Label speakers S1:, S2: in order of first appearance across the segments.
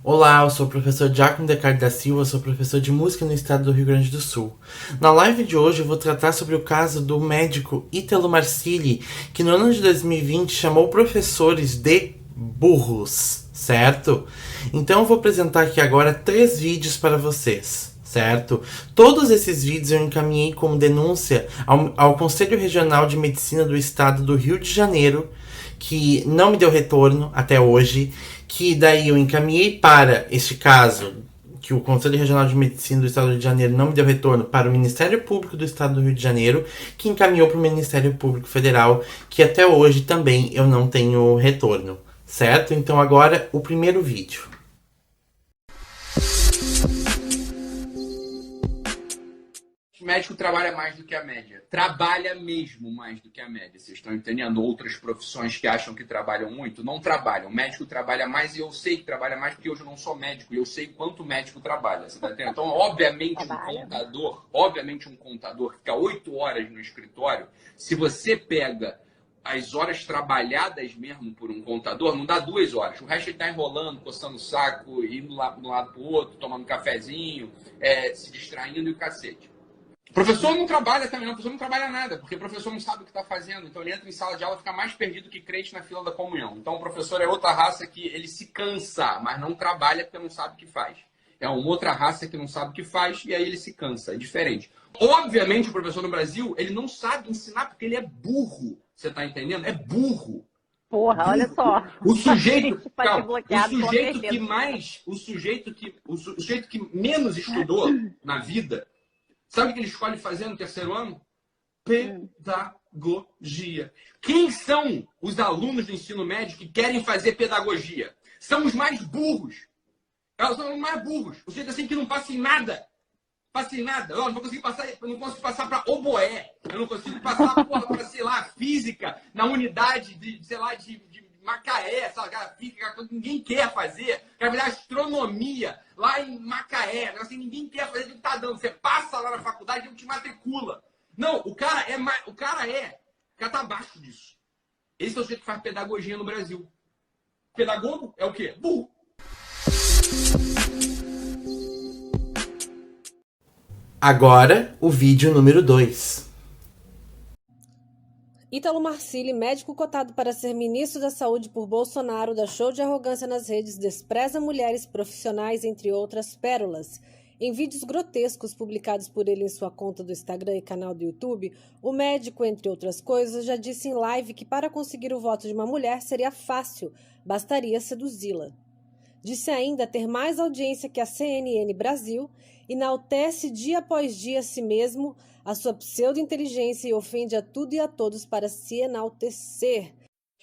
S1: Olá, eu sou o professor Giacomo Decardi da Silva, sou professor de música no estado do Rio Grande do Sul. Na live de hoje eu vou tratar sobre o caso do médico Ítalo Marcilli, que no ano de 2020 chamou professores de burros, certo? Então eu vou apresentar aqui agora 3 vídeos para vocês, certo? Todos esses vídeos eu encaminhei como denúncia ao Conselho Regional de Medicina do Estado do Rio de Janeiro, que não me deu retorno até hoje, que daí eu encaminhei para este caso, que o Conselho Regional de Medicina do Estado do Rio de Janeiro não me deu retorno, para o Ministério Público do Estado do Rio de Janeiro, que encaminhou para o Ministério Público Federal, que até hoje também eu não tenho retorno, certo? Então agora o primeiro vídeo.
S2: O médico trabalha mais do que a média. Trabalha mesmo mais do que a média. Vocês estão entendendo? Outras profissões que acham que trabalham muito, não trabalham. O médico trabalha mais e eu sei que trabalha mais porque hoje eu não sou médico e eu sei quanto o médico trabalha. Você tá entendendo? Então, obviamente um contador que fica 8 horas no escritório, se você pega as horas trabalhadas mesmo por um contador, não dá 2 horas. O resto ele está enrolando, coçando o saco, indo lá de um lado para o outro, tomando um cafezinho, se distraindo e o cacete. O professor não trabalha também, não. O professor não trabalha nada, porque o professor não sabe o que está fazendo. Então ele entra em sala de aula e fica mais perdido que crente na fila da comunhão. Então o professor é outra raça que ele se cansa, mas não trabalha porque não sabe o que faz. É uma outra raça que não sabe o que faz e aí ele se cansa. É diferente. Obviamente o professor no Brasil, ele não sabe ensinar porque ele é burro. Você está entendendo? É burro.
S3: Porra, olha só.
S2: O sujeito, o sujeito que menos estudou na vida, sabe o que ele escolhe fazer no terceiro ano? Pedagogia. Quem são os alunos do ensino médio que querem fazer pedagogia? São os mais burros. Elas são os mais burros. O sujeito assim que não passa em nada. Passa em nada. Eu não consigo passar para oboé. Eu não consigo passar para, sei lá, física na unidade de Macaé, sabe? Física que ninguém quer fazer. Quer virar astronomia lá em Macaé. Assim, ninguém quer fazer o que tá dando. Você passa lá na faculdade e te matricula. Não, o cara tá abaixo disso. Esse é o sujeito que faz pedagogia no Brasil. Pedagogo é o quê? Burro.
S1: Agora o vídeo número 2.
S4: Ítalo Marcilli, médico cotado para ser ministro da Saúde por Bolsonaro, dá show de arrogância nas redes, despreza mulheres profissionais, entre outras pérolas. Em vídeos grotescos publicados por ele em sua conta do Instagram e canal do YouTube, o médico, entre outras coisas, já disse em live que para conseguir o voto de uma mulher seria fácil, bastaria seduzi-la. Disse ainda ter mais audiência que a CNN Brasil, enaltece dia após dia a si mesmo, a sua pseudo-inteligência e ofende a tudo e a todos para se enaltecer.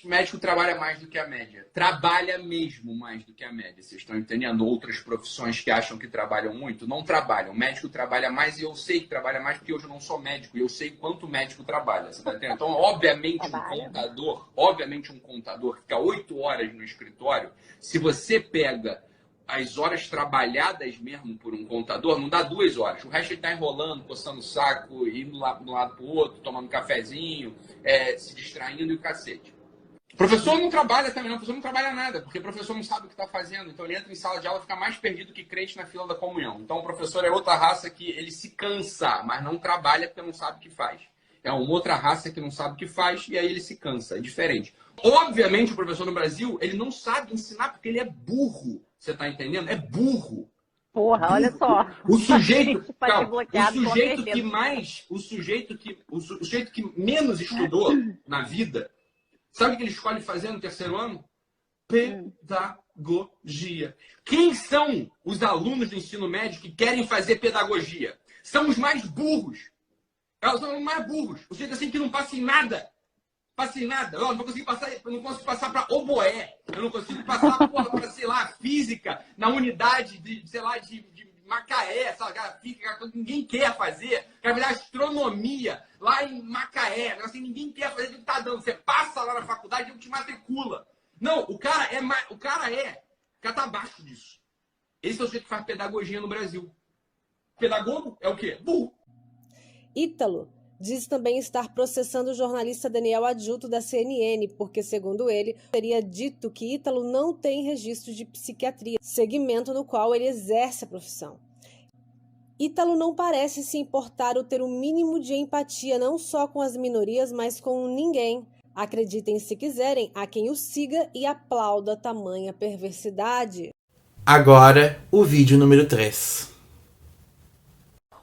S2: O médico trabalha mais do que a média. Trabalha mesmo mais do que a média. Vocês estão entendendo? Outras profissões que acham que trabalham muito, não trabalham. O médico trabalha mais e eu sei que trabalha mais porque hoje eu não sou médico e eu sei quanto o médico trabalha. Você tá entendendo? Então, obviamente um contador que fica 8 horas no escritório, se você pega as horas trabalhadas mesmo por um contador, não dá 2 horas. O resto ele está enrolando, coçando o saco, indo lá de um lado para o outro, tomando um cafezinho, se distraindo e o cacete. O professor não trabalha também, não. O professor não trabalha nada, porque o professor não sabe o que está fazendo. Então ele entra em sala de aula e fica mais perdido que crente na fila da comunhão. Então o professor é outra raça que ele se cansa, mas não trabalha porque não sabe o que faz. É uma outra raça que não sabe o que faz e aí ele se cansa. É diferente. Obviamente o professor no Brasil, ele não sabe ensinar porque ele é burro. Você está entendendo? É burro.
S3: Porra, olha só.
S2: O sujeito que menos estudou na vida, sabe o que ele escolhe fazer no terceiro ano? Pedagogia. Quem são os alunos do ensino médio que querem fazer pedagogia? São os mais burros. Elas são os mais burros. O sujeito assim que não passa em nada. Passa em nada. Eu não consigo passar para oboé. Eu não consigo passar para, sei lá, física na unidade de Macaé, sabe? Física que ninguém quer fazer. Quer virar astronomia lá em Macaé. Assim, ninguém quer fazer o que tá dando. Você passa lá na faculdade e te matricula. Não, o cara tá abaixo disso. Esse é o sujeito que faz pedagogia no Brasil. Pedagogo é o quê? Burro.
S4: Ítalo Diz também estar processando o jornalista Daniel Adjuto da CNN, porque, segundo ele, teria dito que Ítalo não tem registro de psiquiatria, segmento no qual ele exerce a profissão. Ítalo não parece se importar ou ter o mínimo de empatia não só com as minorias, mas com ninguém. Acreditem se quiserem, há quem o siga e aplauda tamanha perversidade.
S1: Agora, o vídeo número 3.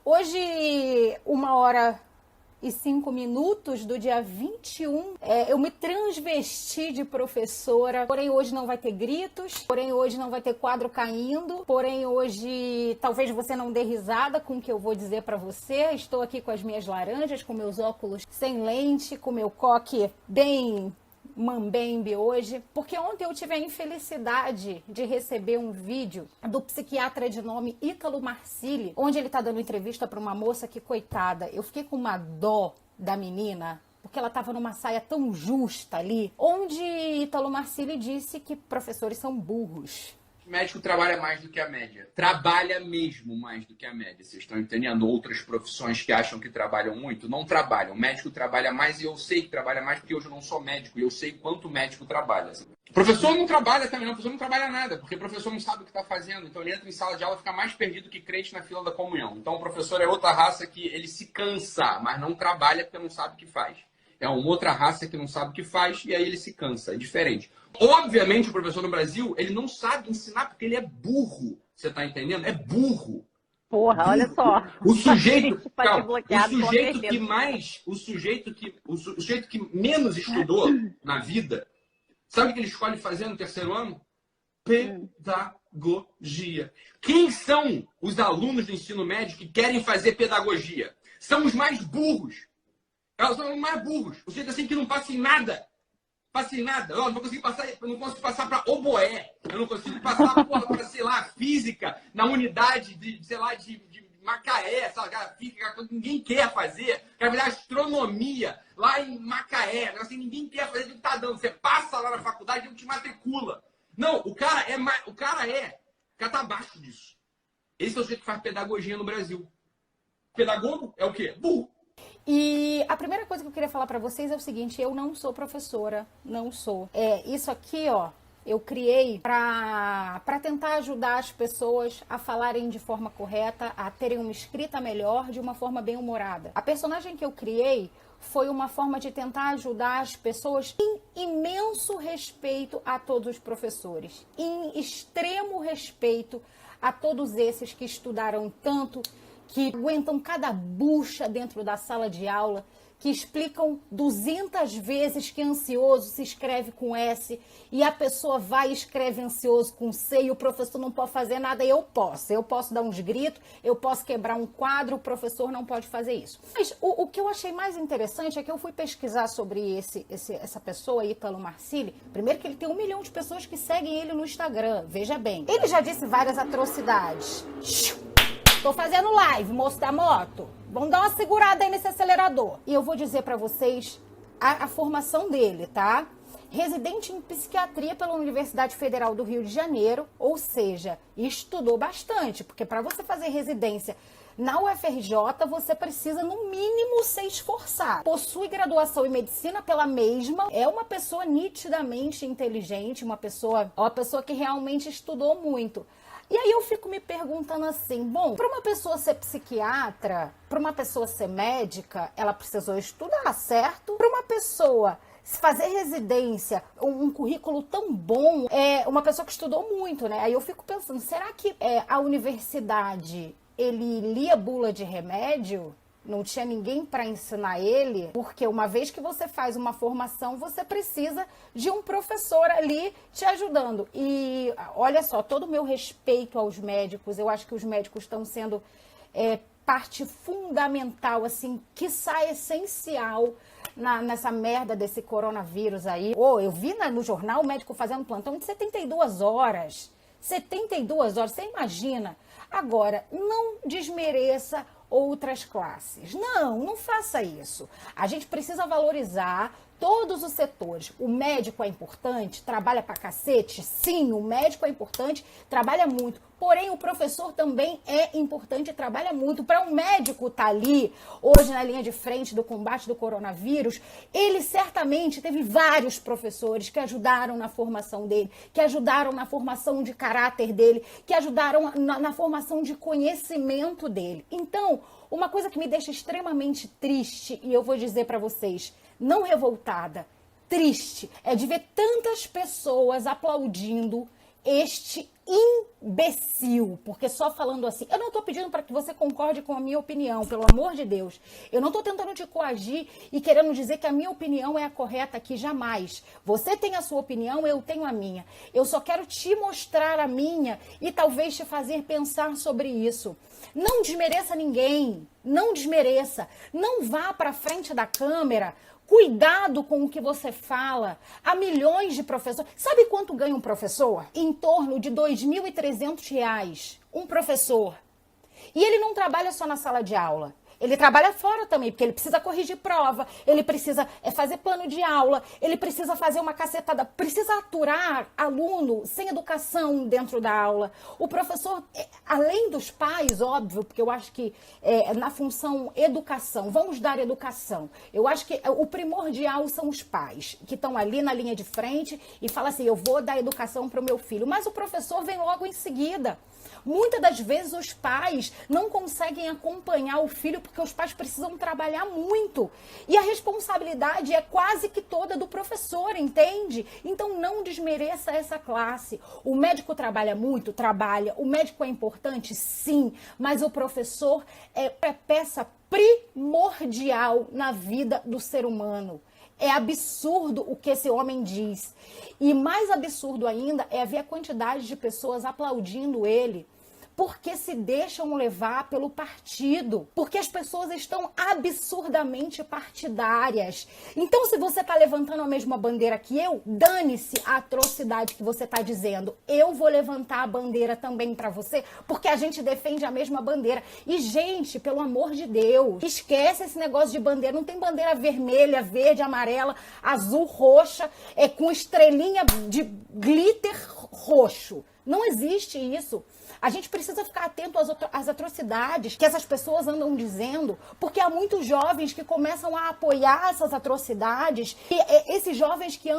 S5: Hoje, 1h05 do dia 21, eu me transvesti de professora, porém hoje não vai ter gritos, porém hoje não vai ter quadro caindo, porém hoje talvez você não dê risada com o que eu vou dizer pra você. Estou aqui com as minhas laranjas, com meus óculos sem lente, com meu coque bem mambembe hoje, porque ontem eu tive a infelicidade de receber um vídeo do psiquiatra de nome Ítalo Marcilli, onde ele tá dando entrevista para uma moça que, coitada, eu fiquei com uma dó da menina, porque ela tava numa saia tão justa ali, onde Ítalo Marcilli disse que professores são burros.
S2: O médico trabalha mais do que a média. Trabalha mesmo mais do que a média. Vocês estão entendendo? Outras profissões que acham que trabalham muito, não trabalham. O médico trabalha mais e eu sei que trabalha mais porque hoje eu não sou médico e eu sei quanto o médico trabalha. O professor não trabalha também, não. O professor não trabalha nada, porque o professor não sabe o que está fazendo. Então ele entra em sala de aula e fica mais perdido que crente na fila da comunhão. Então o professor é outra raça que ele se cansa, mas não trabalha porque não sabe o que faz. É uma outra raça que não sabe o que faz e aí ele se cansa. É diferente. Obviamente, o professor no Brasil, ele não sabe ensinar porque ele é burro. Você tá entendendo? É burro.
S3: Porra,
S2: Burro.
S3: olha só.
S2: O sujeito,
S3: Vai ser
S2: calma,
S3: bloqueado,
S2: o
S3: com
S2: sujeito
S3: certeza.
S2: que mais, o sujeito que menos estudou na vida, sabe o que ele escolhe fazer no terceiro ano? Pedagogia. Quem são os alunos do ensino médio que querem fazer pedagogia? São os mais burros. Elas são os mais burros. O sujeito assim que não passa em nada. Passa em nada. Eu não consigo passar para oboé. Eu não consigo passar para, sei lá, física na unidade de, sei lá, de Macaé, sabe? Física, ninguém quer fazer. Quer virar astronomia lá em Macaé. Assim, ninguém quer fazer o que tá dando. Você passa lá na faculdade e te matricula. Não, o cara tá abaixo disso. Esse é o jeito que faz pedagogia no Brasil. Pedagogo é o quê? Burro.
S5: E a primeira coisa que eu queria falar pra vocês é o seguinte: eu não sou professora, não sou. Isso aqui, ó, eu criei pra tentar ajudar as pessoas a falarem de forma correta, a terem uma escrita melhor, de uma forma bem humorada. A personagem que eu criei foi uma forma de tentar ajudar as pessoas em imenso respeito a todos os professores, em extremo respeito a todos esses que estudaram tanto, que aguentam cada bucha dentro da sala de aula, que explicam 200 vezes que ansioso se escreve com S e a pessoa vai e escreve ansioso com C e o professor não pode fazer nada e eu posso dar uns gritos, eu posso quebrar um quadro, o professor não pode fazer isso. Mas o que eu achei mais interessante é que eu fui pesquisar sobre essa pessoa, Ítalo Marcilli. Primeiro que ele tem 1 milhão de pessoas que seguem ele no Instagram, veja bem. Ele já disse várias atrocidades. Tô fazendo live, moço da moto. Vamos dar uma segurada aí nesse acelerador. E eu vou dizer pra vocês a formação dele, tá? Residente em psiquiatria pela Universidade Federal do Rio de Janeiro, ou seja, estudou bastante, porque para você fazer residência na UFRJ, você precisa, no mínimo, se esforçar. Possui graduação em medicina pela mesma, é uma pessoa nitidamente inteligente, uma pessoa que realmente estudou muito. E aí eu fico me perguntando assim, bom, para uma pessoa ser psiquiatra, para uma pessoa ser médica, ela precisou estudar, certo? Para uma pessoa fazer residência, um currículo tão bom, uma pessoa que estudou muito, né? Aí eu fico pensando, será que a universidade, ele lia bula de remédio? Não tinha ninguém para ensinar ele, porque uma vez que você faz uma formação, você precisa de um professor ali te ajudando. E olha só, todo o meu respeito aos médicos, eu acho que os médicos estão sendo parte fundamental, assim, quiçá essencial nessa merda desse coronavírus aí. Eu vi no jornal o médico fazendo plantão de 72 horas. 72 horas, você imagina? Agora, não desmereça outras classes. Não faça isso. A gente precisa valorizar todos os setores. O médico é importante, trabalha pra cacete? Sim, o médico é importante, trabalha muito. Porém, o professor também é importante e trabalha muito. Para um médico estar ali, hoje na linha de frente do combate do coronavírus, ele certamente teve vários professores que ajudaram na formação dele, que ajudaram na formação de caráter dele, que ajudaram na formação de conhecimento dele. Então, uma coisa que me deixa extremamente triste, e eu vou dizer para vocês, não revoltada, triste, é de ver tantas pessoas aplaudindo este imbecil, porque só falando assim, eu não estou pedindo para que você concorde com a minha opinião, pelo amor de Deus, eu não estou tentando te coagir e querendo dizer que a minha opinião é a correta aqui, jamais. Você tem a sua opinião, eu tenho a minha. Eu só quero te mostrar a minha e talvez te fazer pensar sobre isso. Não desmereça ninguém, não desmereça, não vá para frente da câmera. Cuidado com o que você fala. Há milhões de professores. Sabe quanto ganha um professor? Em torno de R$ 2.300. Um professor. E ele não trabalha só na sala de aula. Ele trabalha fora também, porque ele precisa corrigir prova, ele precisa fazer plano de aula, ele precisa fazer uma cacetada, precisa aturar aluno sem educação dentro da aula. O professor, além dos pais, óbvio, porque eu acho que na função educação, vamos dar educação. Eu acho que o primordial são os pais, que estão ali na linha de frente e falam assim, eu vou dar educação para o meu filho. Mas o professor vem logo em seguida. Muitas das vezes os pais não conseguem acompanhar o filho porque os pais precisam trabalhar muito. E a responsabilidade é quase que toda do professor, entende? Então não desmereça essa classe. O médico trabalha muito? Trabalha. O médico é importante? Sim. Mas o professor é peça primordial na vida do ser humano. É absurdo o que esse homem diz. E mais absurdo ainda é ver a quantidade de pessoas aplaudindo ele porque se deixam levar pelo partido, porque as pessoas estão absurdamente partidárias. Então, se você está levantando a mesma bandeira que eu, dane-se a atrocidade que você está dizendo. Eu vou levantar a bandeira também para você, porque a gente defende a mesma bandeira. E, gente, pelo amor de Deus, esquece esse negócio de bandeira. Não tem bandeira vermelha, verde, amarela, azul, roxa, com estrelinha de glitter roxo. Não existe isso. A gente precisa ficar atento às atrocidades que essas pessoas andam dizendo, porque há muitos jovens que começam a apoiar essas atrocidades, e esses jovens que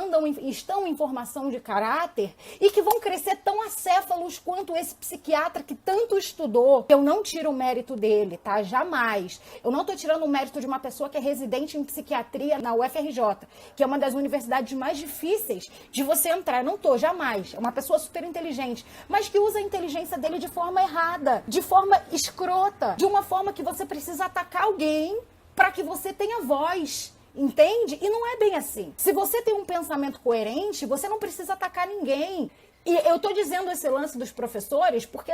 S5: estão em formação de caráter e que vão crescer tão acéfalos quanto esse psiquiatra que tanto estudou. Eu não tiro o mérito dele, tá? Jamais. Eu não estou tirando o mérito de uma pessoa que é residente em psiquiatria na UFRJ, que é uma das universidades mais difíceis de você entrar. Eu não estou, jamais. É uma pessoa super inteligente, mas que usa a inteligência dele de forma errada, de forma escrota, de uma forma que você precisa atacar alguém para que você tenha voz, entende? E não é bem assim. Se você tem um pensamento coerente, você não precisa atacar ninguém. E eu tô dizendo esse lance dos professores porque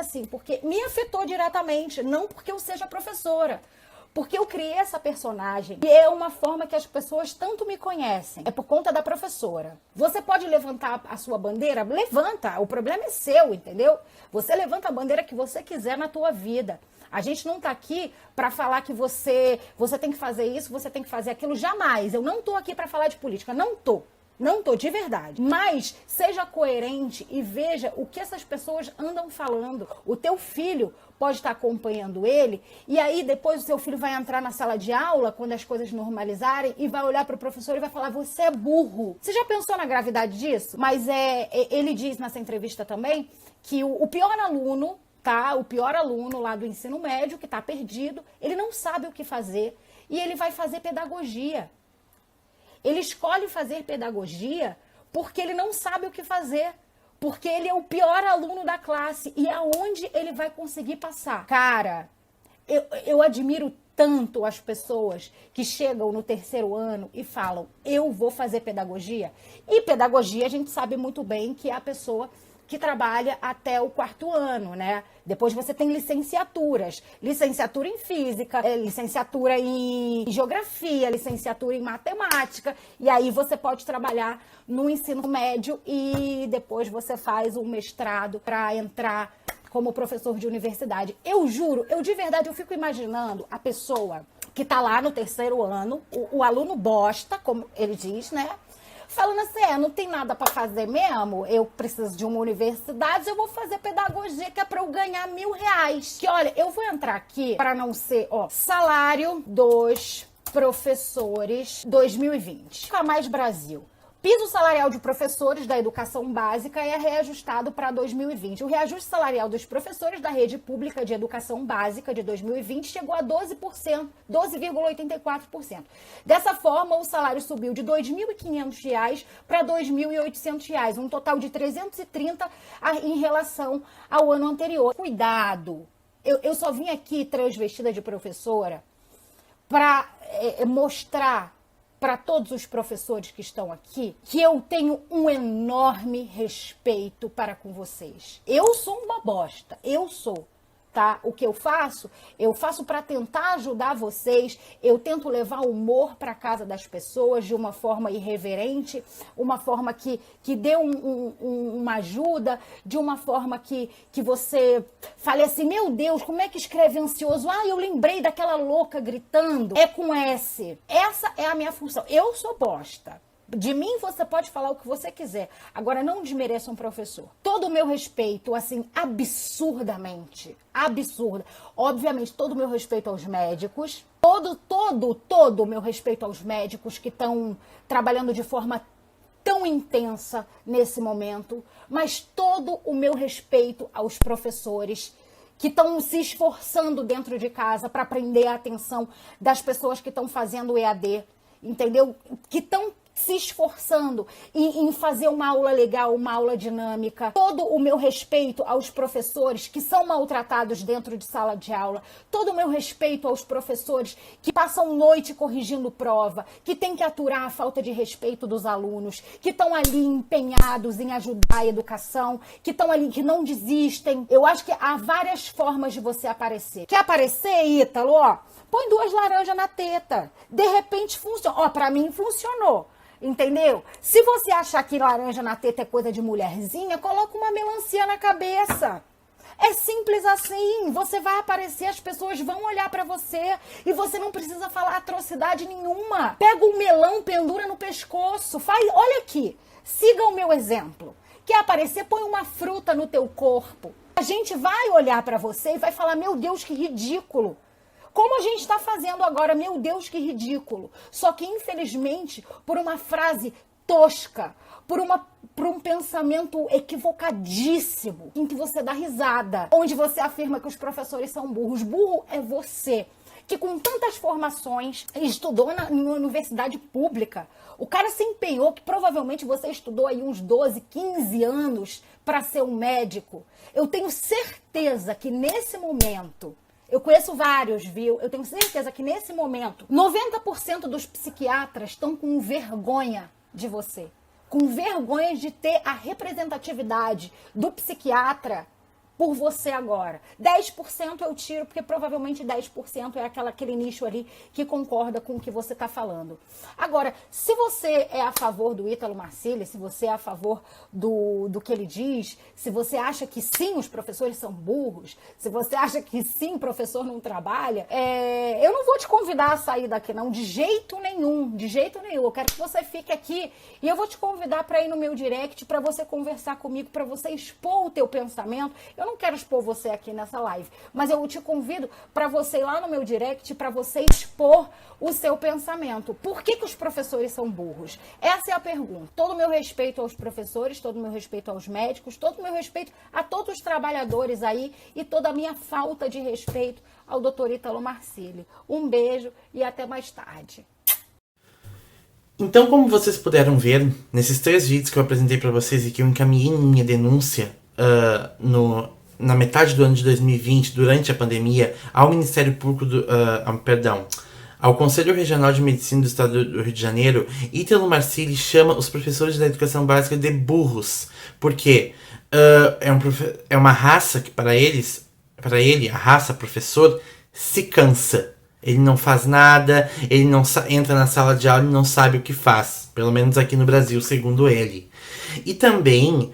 S5: me afetou diretamente, não porque eu seja professora. Porque eu criei essa personagem e é uma forma que as pessoas tanto me conhecem. É por conta da professora. Você pode levantar a sua bandeira? Levanta. O problema é seu, entendeu? Você levanta a bandeira que você quiser na tua vida. A gente não tá aqui para falar que você tem que fazer isso, você tem que fazer aquilo. Jamais. Eu não tô aqui para falar de política. Não tô. Não tô, de verdade. Mas seja coerente e veja o que essas pessoas andam falando. O teu filho pode estar acompanhando ele e aí depois o seu filho vai entrar na sala de aula, quando as coisas normalizarem, e vai olhar para o professor e vai falar, você é burro. Você já pensou na gravidade disso? Mas ele diz nessa entrevista também que o pior aluno, tá? O pior aluno lá do ensino médio, que está perdido, ele não sabe o que fazer e ele vai fazer pedagogia. Ele escolhe fazer pedagogia porque ele não sabe o que fazer, porque ele é o pior aluno da classe e aonde ele vai conseguir passar. Cara, eu admiro tanto as pessoas que chegam no terceiro ano e falam, eu vou fazer pedagogia. E pedagogia a gente sabe muito bem que é a pessoa que trabalha até o quarto ano, né? Depois você tem licenciaturas. Licenciatura em física, licenciatura em geografia, licenciatura em matemática. E aí você pode trabalhar no ensino médio e depois você faz um mestrado para entrar como professor de universidade. Eu juro, de verdade, eu fico imaginando a pessoa que tá lá no terceiro ano, o aluno bosta, como ele diz, né? Falando assim, não tem nada para fazer mesmo, eu preciso de uma universidade, eu vou fazer pedagogia que é para eu ganhar R$1.000. Que olha, eu vou entrar aqui para não ser, salário dos professores 2020. Fica mais Brasil. Piso salarial de professores da educação básica é reajustado para 2020. O reajuste salarial dos professores da rede pública de educação básica de 2020 chegou a 12%, 12,84%. Dessa forma, o salário subiu de R$ 2.500 para R$ 2.800, um total de 330 em relação ao ano anterior. Cuidado! Eu só vim aqui transvestida de professora para mostrar para todos os professores que estão aqui, que eu tenho um enorme respeito para com vocês. Eu sou uma bosta, eu sou, tá? O que eu faço para tentar ajudar vocês, eu tento levar humor para casa das pessoas de uma forma irreverente, uma forma que dê uma ajuda, de uma forma que você fale assim, meu Deus, como é que escreve ansioso? Eu lembrei daquela louca gritando. É com S. Essa é a minha função. Eu sou bosta. De mim você pode falar o que você quiser. Agora não desmereça um professor. Todo o meu respeito, assim, absurdamente, absurda. Obviamente, todo o meu respeito aos médicos. Todo o meu respeito aos médicos que estão trabalhando de forma tão intensa nesse momento. Mas todo o meu respeito aos professores que estão se esforçando dentro de casa para prender a atenção das pessoas que estão fazendo o EAD. Entendeu? Que estão se esforçando em fazer uma aula legal, uma aula dinâmica. Todo o meu respeito aos professores que são maltratados dentro de sala de aula. Todo o meu respeito aos professores que passam noite corrigindo prova, que tem que aturar a falta de respeito dos alunos, que estão ali empenhados em ajudar a educação, que estão ali, que não desistem. Eu acho que há várias formas de você aparecer. Quer aparecer, Ítalo? Põe 2 laranjas na teta. De repente funciona. Pra mim funcionou. Entendeu? Se você achar que laranja na teta é coisa de mulherzinha, coloca uma melancia na cabeça. É simples assim. Você vai aparecer, as pessoas vão olhar pra você e você não precisa falar atrocidade nenhuma. Pega um melão, pendura no pescoço. Olha aqui. Siga o meu exemplo. Quer aparecer? Põe uma fruta no teu corpo. A gente vai olhar pra você e vai falar, meu Deus, que ridículo. Como a gente está fazendo agora, meu Deus, que ridículo. Só que, infelizmente, por uma frase tosca, por um pensamento equivocadíssimo, em que você dá risada, onde você afirma que os professores são burros. Burro é você, que com tantas formações estudou na universidade pública. O cara se empenhou, que provavelmente você estudou aí uns 12, 15 anos para ser um médico. Eu tenho certeza que nesse momento... Eu conheço vários, viu? Eu tenho certeza que nesse momento, 90% dos psiquiatras estão com vergonha de você. Com vergonha de ter a representatividade do psiquiatra por você agora. 10% eu tiro, porque provavelmente 10% é aquele nicho ali que concorda com o que você está falando. Agora, se você é a favor do Ítalo Marcilli, se você é a favor do que ele diz, se você acha que sim, os professores são burros, se você acha que sim, o professor não trabalha, eu não vou te convidar a sair daqui não, de jeito nenhum, de jeito nenhum. Eu quero que você fique aqui e eu vou te convidar para ir no meu direct, para você conversar comigo, para você expor o teu pensamento. Eu não quero expor você aqui nessa live, mas eu te convido para você ir lá no meu direct, para você expor o seu pensamento. Por que os professores são burros? Essa é a pergunta. Todo o meu respeito aos professores, todo o meu respeito aos médicos, todo o meu respeito a todos os trabalhadores aí e toda a minha falta de respeito ao Dr. Ítalo Marcilli. Um beijo e até mais tarde.
S1: Então, como vocês puderam ver, nesses 3 vídeos que eu apresentei para vocês e que eu encaminhei minha denúncia na metade do ano de 2020, durante a pandemia, ao Ministério Público ao Conselho Regional de Medicina do Estado do Rio de Janeiro, Ítalo Marcilli chama os professores da educação básica de burros, porque é uma raça que para ele, a raça professor, se cansa. Ele não faz nada, ele não entra na sala de aula e não sabe o que faz. Pelo menos aqui no Brasil, segundo ele. E também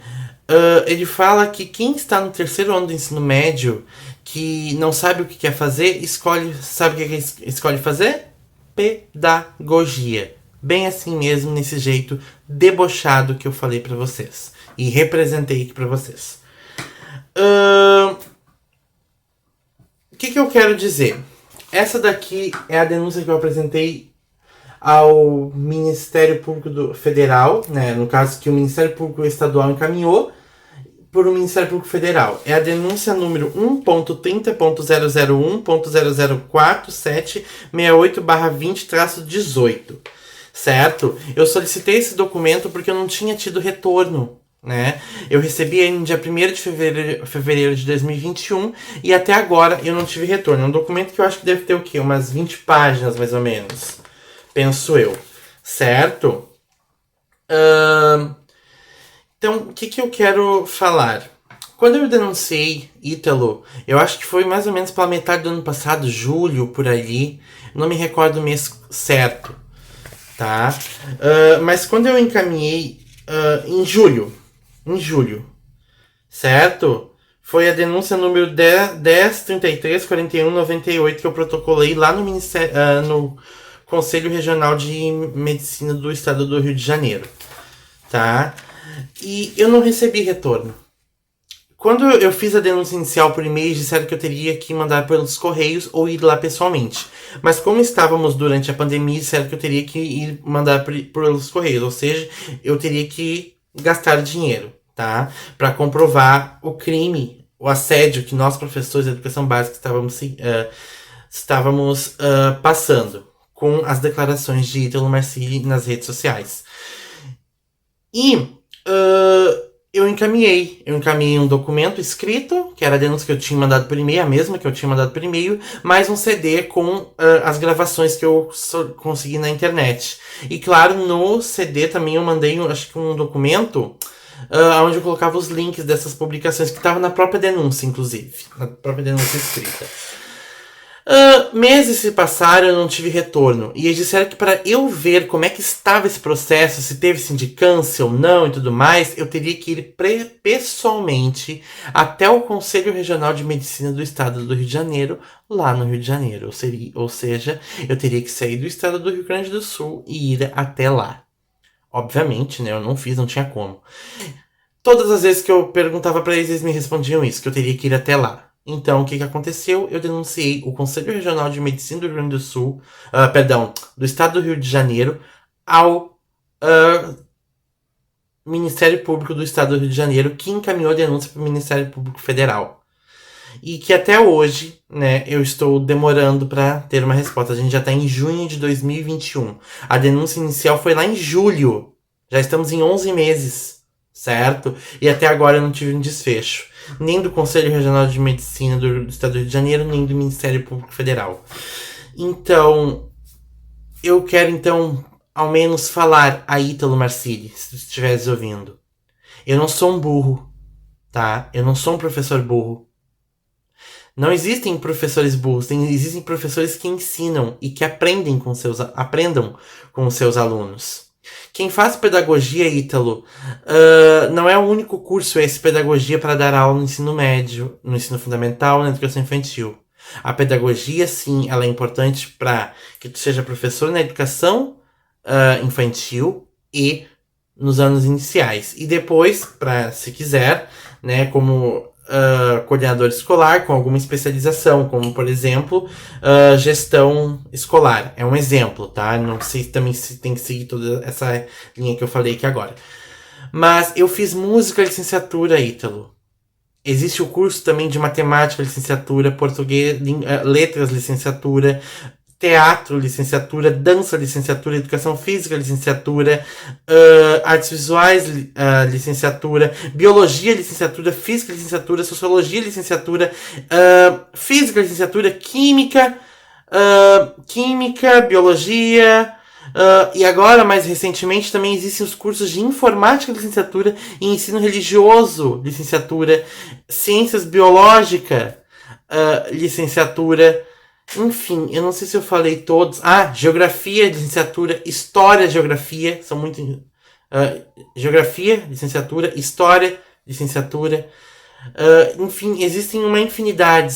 S1: Ele fala que quem está no terceiro ano do ensino médio, que não sabe o que quer fazer, sabe o que escolhe fazer? Pedagogia. Bem assim mesmo, nesse jeito debochado que eu falei pra vocês. E representei aqui pra vocês. O que eu quero dizer? Essa daqui é a denúncia que eu apresentei ao Ministério Público Federal, né? No caso que o Ministério Público Estadual encaminhou por o Ministério Público Federal. É a denúncia número 1.30.001.004.768/20-18. Certo? Eu solicitei esse documento porque eu não tinha tido retorno, né? Eu recebi ele no dia 1º de fevereiro de 2021 e até agora eu não tive retorno. É um documento que eu acho que deve ter o quê? Umas 20 páginas, mais ou menos. Penso eu. Certo? Então, o que eu quero falar? Quando eu denunciei Ítalo, eu acho que foi mais ou menos pela metade do ano passado, julho, por ali. Não me recordo o mês certo, tá? Mas quando eu encaminhei em julho, certo? Foi a denúncia número 10.33.41.98 que eu protocolei lá no Ministério, no Conselho Regional de Medicina do Estado do Rio de Janeiro, tá? E eu não recebi retorno. Quando eu fiz a denúncia inicial por e-mail, disseram que eu teria que mandar pelos correios ou ir lá pessoalmente. Mas como estávamos durante a pandemia, disseram que eu teria que ir mandar pelos correios. Ou seja, eu teria que gastar dinheiro, tá? Para comprovar o crime, o assédio que nós, professores de educação básica, estávamos passando com as declarações de Ítalo Marcilli nas redes sociais. E eu encaminhei um documento escrito, que era a denúncia que eu tinha mandado por e-mail, a mesma que eu tinha mandado por e-mail, mais um CD com as gravações que eu consegui na internet. E claro, no CD também eu mandei, acho que um documento, onde eu colocava os links dessas publicações, que estavam na própria denúncia, inclusive. Na própria denúncia escrita. Meses se passaram e eu não tive retorno. E eles disseram que para eu ver como é que estava esse processo, se teve sindicância ou não e tudo mais, eu teria que ir pessoalmente até o Conselho Regional de Medicina do Estado do Rio de Janeiro, lá no Rio de Janeiro. Ou seja, eu teria que sair do estado do Rio Grande do Sul e ir até lá. Obviamente, né? Eu não fiz, não tinha como. Todas as vezes que eu perguntava para eles, eles me respondiam isso, que eu teria que ir até lá. Então, o que aconteceu? Eu denunciei o Conselho Regional de Medicina do Rio Grande do Sul, do Estado do Rio de Janeiro, ao Ministério Público do Estado do Rio de Janeiro, que encaminhou a denúncia para o Ministério Público Federal. E que até hoje, né, eu estou demorando para ter uma resposta. A gente já está em junho de 2021. A denúncia inicial foi lá em julho. Já estamos em 11 meses, certo? E até agora eu não tive um desfecho. Nem do Conselho Regional de Medicina do Estado do Rio de Janeiro, nem do Ministério Público Federal. Então, eu quero, ao menos falar a Ítalo Marcilli, se tu estivesse ouvindo. Eu não sou um burro, tá? Eu não sou um professor burro. Não existem professores burros, existem professores que ensinam e que aprendam com os seus alunos. Quem faz pedagogia, Ítalo, não é o único curso esse pedagogia para dar aula no ensino médio, no ensino fundamental, na educação infantil. A pedagogia, sim, ela é importante para que tu seja professor na educação infantil e nos anos iniciais. E depois, se quiser, né, como coordenador escolar com alguma especialização, como por exemplo gestão escolar, é um exemplo, tá? Não sei também se tem que seguir toda essa linha que eu falei aqui agora, mas eu fiz música licenciatura, Ítalo. Existe o curso também de matemática licenciatura, português, letras licenciatura, teatro licenciatura, dança licenciatura, educação física licenciatura, artes visuais licenciatura, biologia licenciatura, física licenciatura, sociologia licenciatura, física licenciatura, química, biologia, e agora, mais recentemente, também existem os cursos de informática licenciatura e ensino religioso licenciatura, ciências biológicas licenciatura. Enfim, eu não sei se eu falei todos. Geografia, licenciatura, História, Geografia, são muito... Geografia, licenciatura, História, licenciatura. Enfim, existem uma infinidade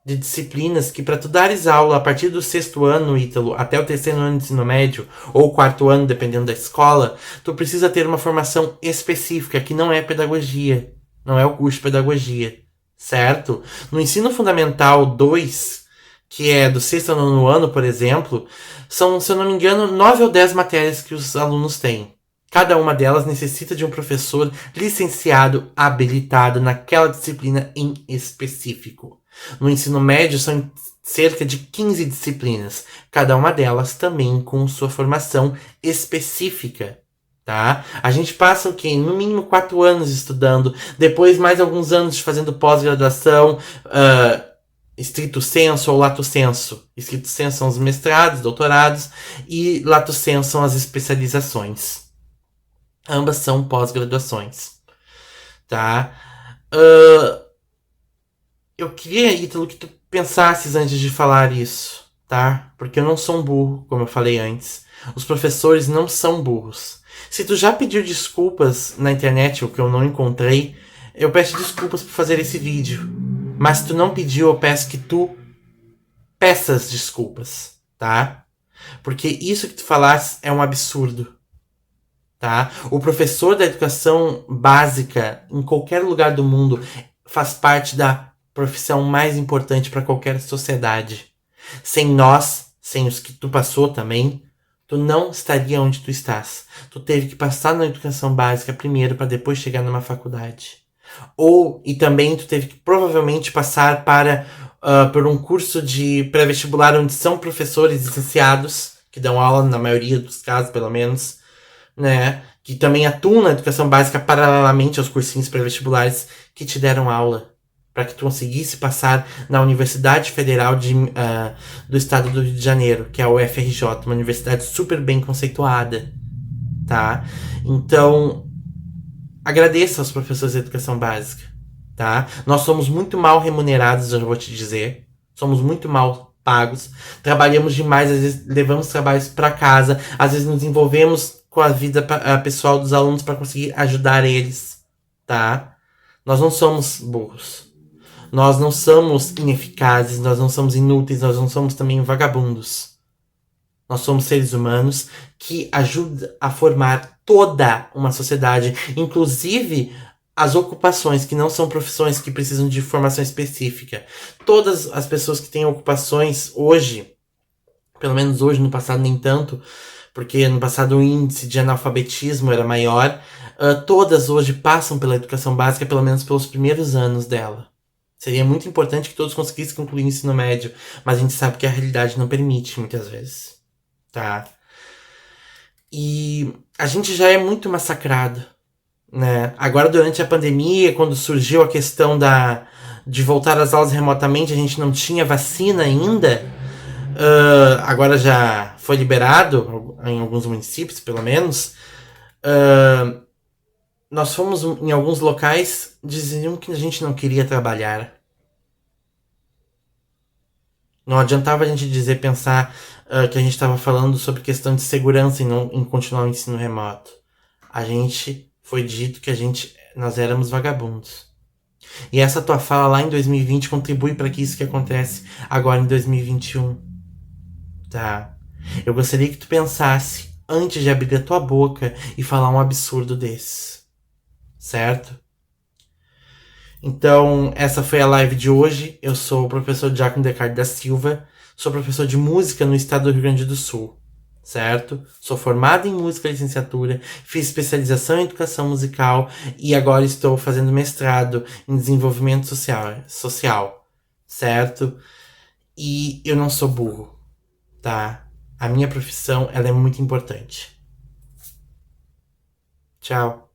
S1: de disciplinas que para tu dares aula a partir do 6º ano, Ítalo, até o 3º ano de ensino médio, ou 4º ano, dependendo da escola, tu precisa ter uma formação específica, que não é pedagogia, não é o curso de pedagogia, certo? No ensino fundamental 2, que é do 6º ao 9º ano, por exemplo, são, se eu não me engano, 9 ou 10 matérias que os alunos têm. Cada uma delas necessita de um professor licenciado, habilitado naquela disciplina em específico. No ensino médio são cerca de 15 disciplinas, cada uma delas também com sua formação específica, tá? A gente passa o quê? No mínimo 4 anos estudando, depois mais alguns anos fazendo pós-graduação, stricto sensu ou lato sensu. Stricto sensu são os mestrados, doutorados, e lato sensu são as especializações. Ambas são pós-graduações, tá? Eu queria, Ítalo, que tu pensasses antes de falar isso, tá? Porque eu não sou um burro, como eu falei antes. Os professores não são burros. Se tu já pediu desculpas na internet, o que eu não encontrei, eu peço desculpas por fazer esse vídeo. Mas se tu não pediu, eu peço que tu peças desculpas, tá? Porque isso que tu falaste é um absurdo. Tá? O professor da educação básica em qualquer lugar do mundo faz parte da profissão mais importante para qualquer sociedade. Sem nós, sem os que tu passou também, tu não estaria onde tu estás. Tu teve que passar na educação básica primeiro para depois chegar numa faculdade. E também tu teve que provavelmente passar por um curso de pré-vestibular onde são professores licenciados que dão aula, na maioria dos casos pelo menos, né, que também atuam na educação básica paralelamente aos cursinhos pré-vestibulares que te deram aula, para que tu conseguisse passar na Universidade Federal do Estado do Rio de Janeiro, que é a UFRJ, uma universidade super bem conceituada, tá? Então, agradeça aos professores de educação básica, tá? Nós somos muito mal remunerados, eu vou te dizer, somos muito mal pagos, trabalhamos demais, às vezes levamos trabalhos para casa, às vezes nos envolvemos com a vida pessoal dos alunos para conseguir ajudar eles, tá? Nós não somos burros. Nós não somos ineficazes, nós não somos inúteis, nós não somos também vagabundos. Nós somos seres humanos que ajudam a formar toda uma sociedade, inclusive as ocupações que não são profissões que precisam de formação específica. Todas as pessoas que têm ocupações hoje, pelo menos hoje, no passado nem tanto, porque no passado o índice de analfabetismo era maior, todas hoje passam pela educação básica, pelo menos pelos primeiros anos dela. Seria muito importante que todos conseguissem concluir o ensino médio, mas a gente sabe que a realidade não permite muitas vezes, tá? E a gente já é muito massacrado, né? Agora, durante a pandemia, quando surgiu a questão de voltar às aulas remotamente, a gente não tinha vacina ainda. Agora já foi liberado, em alguns municípios, pelo menos. Nós fomos em alguns locais, diziam que a gente não queria trabalhar. Não adiantava a gente pensar que a gente estava falando sobre questão de segurança e não em continuar o ensino remoto. A gente foi dito que nós éramos vagabundos. E essa tua fala lá em 2020 contribui para que isso que acontece agora em 2021. Tá? Eu gostaria que tu pensasse antes de abrir a tua boca e falar um absurdo desse. Certo? Então, essa foi a live de hoje. Eu sou o professor Giacomo Decardi da Silva. Sou professor de música no estado do Rio Grande do Sul. Certo? Sou formado em música e licenciatura. Fiz especialização em educação musical. E agora estou fazendo mestrado em desenvolvimento social. Certo? E eu não sou burro. Tá? A minha profissão, ela é muito importante. Tchau.